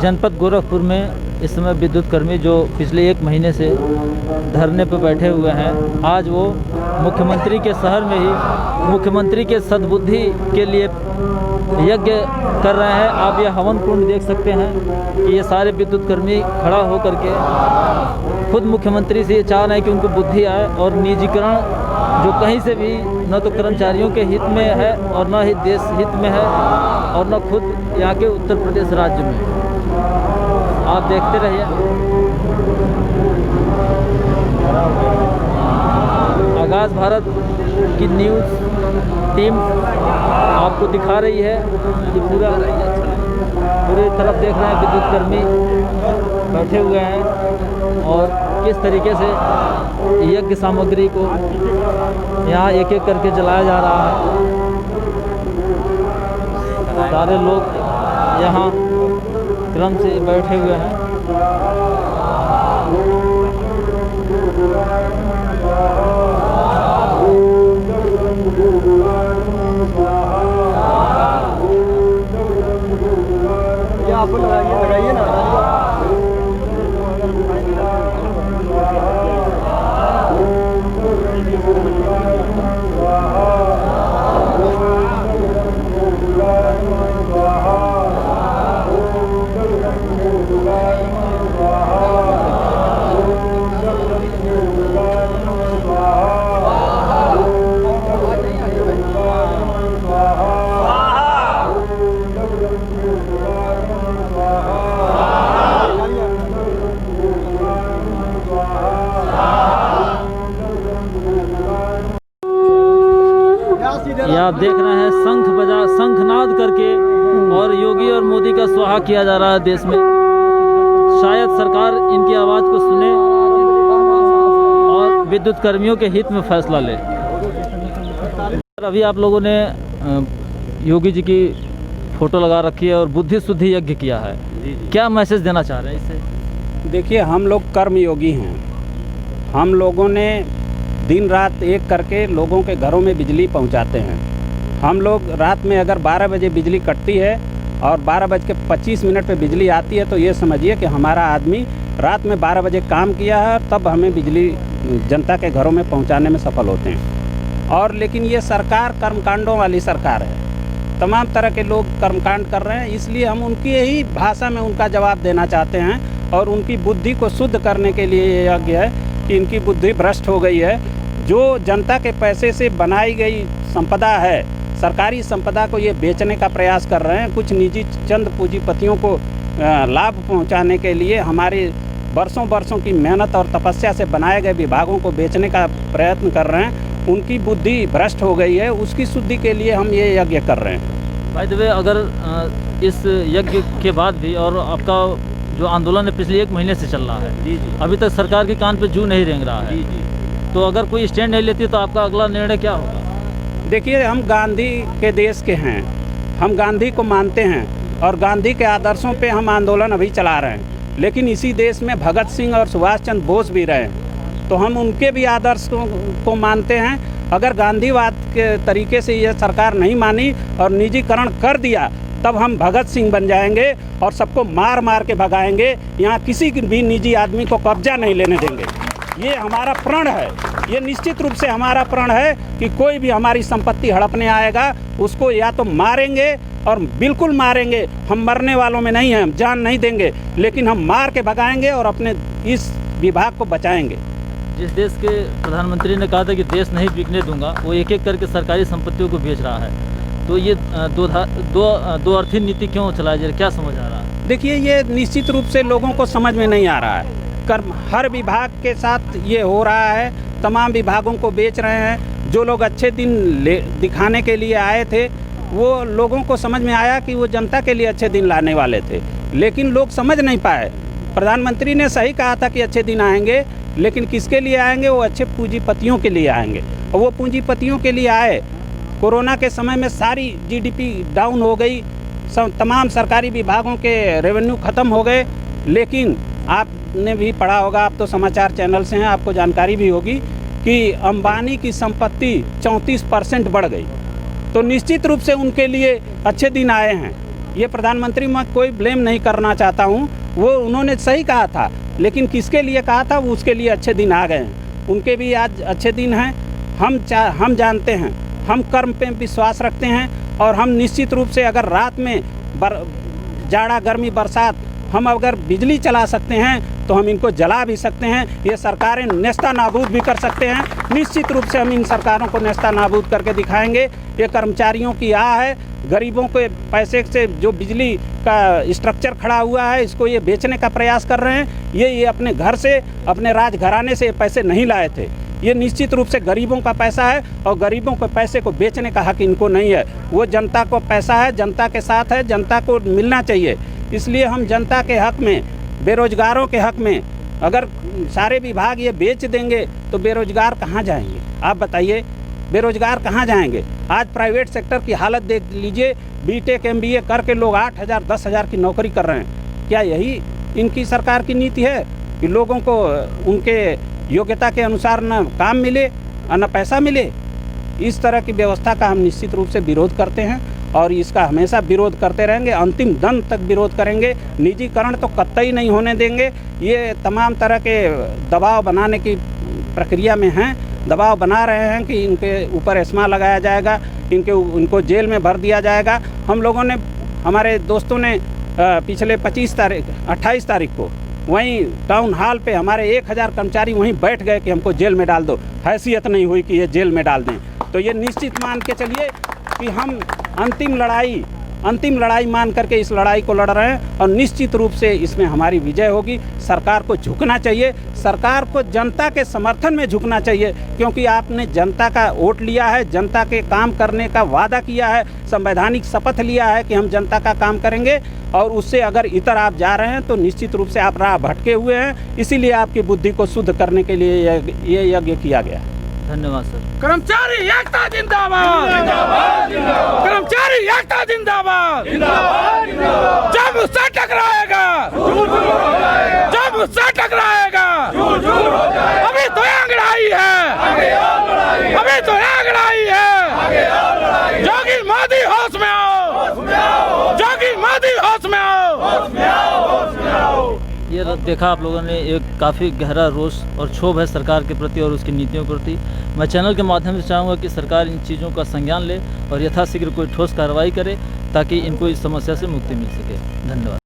जनपद गोरखपुर में इस समय विद्युत कर्मी जो पिछले 1 महीने से धरने पर बैठे हुए हैं, आज वो मुख्यमंत्री के शहर में ही मुख्यमंत्री के सद्बुद्धि के लिए यज्ञ कर रहे हैं। आप ये हवन कुंड देख सकते हैं कि ये सारे विद्युत कर्मी खड़ा होकर के खुद मुख्यमंत्री से ये चाह रहे हैं कि उनको बुद्धि आए और निजीकरण जो कहीं से भी न तो कर्मचारियों के हित में है और न ही देश हित में है और न खुद यहाँ के उत्तर प्रदेश राज्य में। आप देखते रहिए। आगाज़ भारत की न्यूज़ टीम आपको दिखा रही है कि पूरी तरफ देख रहे हैं विद्युत कर्मी बैठे हुए हैं और किस तरीके से यज्ञ सामग्री को यहाँ एक एक करके जलाया जा रहा है। सारे लोग यहाँ क्रम से बैठे हुए हैं। आप लगाइए ना। ये आप देख रहे हैं शंखनाद करके और योगी और मोदी का स्वाहा किया जा रहा है देश में। शायद सरकार इनकी आवाज़ को सुने और विद्युत कर्मियों के हित में फैसला ले। अभी आप लोगों ने योगी जी की फ़ोटो लगा रखी है और बुद्धि शुद्धि यज्ञ किया है। क्या मैसेज देना चाह रहे हैं इससे? देखिए, हम लोग कर्मयोगी हैं। हम लोगों ने दिन रात एक करके लोगों के घरों में बिजली पहुंचाते हैं। हम लोग रात में अगर 12 बजे बिजली कटती है और 12:25 पे बिजली आती है तो ये समझिए कि हमारा आदमी रात में 12 बजे काम किया है, तब हमें बिजली जनता के घरों में पहुंचाने में सफल होते हैं। और लेकिन ये सरकार कर्मकांडों वाली सरकार है। तमाम तरह के लोग कर्मकांड कर रहे हैं, इसलिए हम उनकी ही भाषा में उनका जवाब देना चाहते हैं और उनकी बुद्धि को शुद्ध करने के लिए ये यज्ञ है कि इनकी बुद्धि भ्रष्ट हो गई है। जो जनता के पैसे से बनाई गई संपदा है, सरकारी संपदा को ये बेचने का प्रयास कर रहे हैं। कुछ निजी चंद पूंजीपतियों को लाभ पहुंचाने के लिए हमारे वर्षों की मेहनत और तपस्या से बनाए गए विभागों को बेचने का प्रयत्न कर रहे हैं। उनकी बुद्धि भ्रष्ट हो गई है, उसकी शुद्धि के लिए हम ये यज्ञ कर रहे हैं। बाय द वे, अगर इस यज्ञ के बाद भी और आपका जो आंदोलन है पिछले 1 महीने से चल रहा है, जी, अभी तक सरकार के कान पे जू नहीं रेंग रहा है, तो अगर कोई स्टैंड नहीं लेती तो आपका अगला निर्णय क्या होगा? देखिए, हम गांधी के देश के हैं, हम गांधी को मानते हैं और गांधी के आदर्शों पे हम आंदोलन अभी चला रहे हैं। लेकिन इसी देश में भगत सिंह और सुभाष चंद्र बोस भी रहे, तो हम उनके भी आदर्श को मानते हैं। अगर गांधीवाद के तरीके से यह सरकार नहीं मानी और निजीकरण कर दिया, तब हम भगत सिंह बन जाएंगे और सबको मार मार के भगाएंगे। यहाँ किसी भी निजी आदमी को कब्जा नहीं लेने देंगे। ये हमारा प्रण है, ये निश्चित रूप से हमारा प्रण है कि कोई भी हमारी संपत्ति हड़पने आएगा उसको या तो मारेंगे, और बिल्कुल मारेंगे। हम मरने वालों में नहीं हैं, हम जान नहीं देंगे, लेकिन हम मार के भगाएंगे और अपने इस विभाग को बचाएंगे। जिस देश के प्रधानमंत्री ने कहा था कि देश नहीं बिकने दूंगा, वो एक एक करके सरकारी संपत्तियों को बेच रहा है, तो ये दो अर्थी नीति क्यों चलाई जा रही है? क्या समझ आ रहा है? देखिए, ये निश्चित रूप से लोगों को समझ में नहीं आ रहा है। हर विभाग के साथ ये हो रहा है, तमाम विभागों को बेच रहे हैं। जो लोग अच्छे दिन दिखाने के लिए आए थे, वो लोगों को समझ में आया कि वो जनता के लिए अच्छे दिन लाने वाले थे, लेकिन लोग समझ नहीं पाए। प्रधानमंत्री ने सही कहा था कि अच्छे दिन आएंगे, लेकिन किसके लिए आएंगे? वो अच्छे पूंजीपतियों के लिए आएंगे, और वो पूंजीपतियों के लिए आए। कोरोना के समय में सारी जीडीपी डाउन हो गई, तमाम सरकारी विभागों के रेवेन्यू ख़त्म हो गए। लेकिन आपने भी पढ़ा होगा, आप तो समाचार चैनल से हैं, आपको जानकारी भी होगी कि अंबानी की संपत्ति 34% बढ़ गई। तो निश्चित रूप से उनके लिए अच्छे दिन आए हैं। ये प्रधानमंत्री मैं कोई ब्लेम नहीं करना चाहता हूँ, वो उन्होंने सही कहा था, लेकिन किसके लिए कहा था वो उसके लिए अच्छे दिन आ गए हैं। उनके भी आज अच्छे दिन हैं। हम जानते हैं, हम कर्म पे विश्वास रखते हैं और हम निश्चित रूप से अगर रात में जाड़ा गर्मी बरसात हम अगर बिजली चला सकते हैं तो हम इनको जला भी सकते हैं। ये सरकारें नेस्ता नाबूद भी कर सकते हैं। निश्चित रूप से हम इन सरकारों को नेस्ता नाबूद करके दिखाएंगे। ये कर्मचारियों की आह है, गरीबों के पैसे से जो बिजली का स्ट्रक्चर खड़ा हुआ है इसको ये बेचने का प्रयास कर रहे हैं। ये अपने घर से अपने राजघराने से पैसे नहीं लाए थे। ये निश्चित रूप से गरीबों का पैसा है और गरीबों के पैसे को बेचने का हक इनको नहीं है। वो जनता को पैसा है, जनता के साथ है, जनता को मिलना चाहिए। इसलिए हम जनता के हक में, बेरोजगारों के हक में अगर सारे विभाग ये बेच देंगे तो बेरोजगार कहाँ जाएंगे? आप बताइए, बेरोजगार कहाँ जाएंगे? आज प्राइवेट सेक्टर की हालत देख लीजिए। बीटेक MBA करके लोग 8,000 10,000 की नौकरी कर रहे हैं। क्या यही इनकी सरकार की नीति है कि लोगों को उनके योग्यता के अनुसार न काम मिले और न पैसा मिले? इस तरह की व्यवस्था का हम निश्चित रूप से विरोध करते हैं और इसका हमेशा विरोध करते रहेंगे, अंतिम दम तक विरोध करेंगे। निजीकरण तो कतई नहीं होने देंगे। ये तमाम तरह के दबाव बनाने की प्रक्रिया में हैं, दबाव बना रहे हैं कि इनके ऊपर एस्मा लगाया जाएगा, इनको जेल में भर दिया जाएगा। हम लोगों ने, हमारे दोस्तों ने पिछले 28 तारीख को वहीं टाउन हॉल पे हमारे 1000 कर्मचारी वहीं बैठ गए कि हमको जेल में डाल दो। हैसियत नहीं हुई कि ये जेल में डाल दें। तो ये निश्चित मान के चलिए कि हम अंतिम लड़ाई मान करके इस लड़ाई को लड़ रहे हैं और निश्चित रूप से इसमें हमारी विजय होगी। सरकार को झुकना चाहिए, सरकार को जनता के समर्थन में झुकना चाहिए, क्योंकि आपने जनता का वोट लिया है, जनता के काम करने का वादा किया है, संवैधानिक शपथ लिया है कि हम जनता का काम करेंगे। और उससे अगर इतर आप जा रहे हैं तो निश्चित रूप से आप राह भटके हुए हैं। इसीलिए आपकी बुद्धि को शुद्ध करने के लिए ये यज्ञ किया गया। धन्यवाद सर। कर्मचारी एकता जिंदाबाद, कर्मचारी एकता जिंदाबाद। जब उससे टकराएगा, जब उससे टकराएगा, अभी तो अंगड़ाई है, अभी तो अंगड़ाई है। जोगी मोदी होश में आओ, जोगी मोदी होश में आओ। ये देखा आप लोगों ने, एक काफ़ी गहरा रोष और क्षोभ है सरकार के प्रति और उसकी नीतियों के प्रति। मैं चैनल के माध्यम से चाहूँगा कि सरकार इन चीज़ों का संज्ञान ले और यथाशीघ्र कोई ठोस कार्रवाई करे ताकि इनको इस समस्या से मुक्ति मिल सके। धन्यवाद।